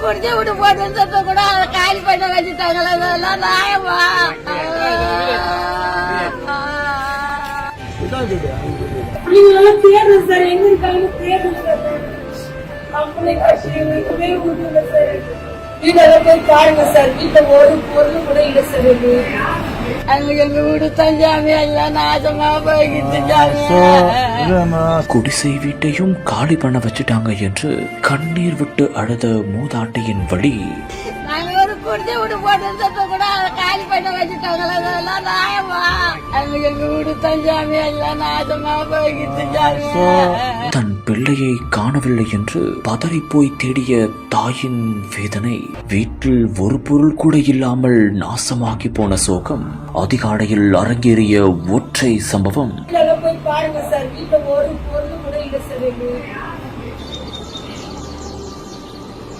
குடிச்சு விட்டு போட்டு கூட அதை காலி பண்ண வச்சுட்டாங்களே, இதெல்லாம் நியாயமா? நீங்களெல்லாம் தேடுங்க சார், எங்க இருக்காங்க தேடுங்க சார். அவங்களே கட்சி எங்களுக்குமே விடுங்க சார். வீடெல்லாம் போய் பாருங்க சார், வீட்டுல ஒரு பொருள் கூட இல்லை சார். எங்க வீடு தஞ்சாமி எல்லாம் நாசமா போய்கிட்டு குடிசை வீட்டையும் காலி பண்ண வச்சுட்டாங்க என்று கண்ணீர் விட்டு அழுத மூதாட்டியின் வழி. நாங்க ஒரு குடிச்சு விட்டு போட்டு கூட அதை காலி பண்ண வச்சுட்டாங்களே, இதெல்லாம் நியாயமா? எங்க வீடு தஞ்சாமி எல்லாம் நாசமா போய்கிட்டு தன் பிள்ளையை காணவில்லை என்று பதறி போய் தேடிய தாயின் வேதனை. வீட்டில் ஒரு பொருள் கூட இல்லாமல் நாசமாகி போன சோகம் அதிகாலையில் அரங்கேறிய ஒற்றை சம்பவம். போய் பாருங்க சார், வீட்டுல ஒரு பொருள் கூட இல்லை சார்.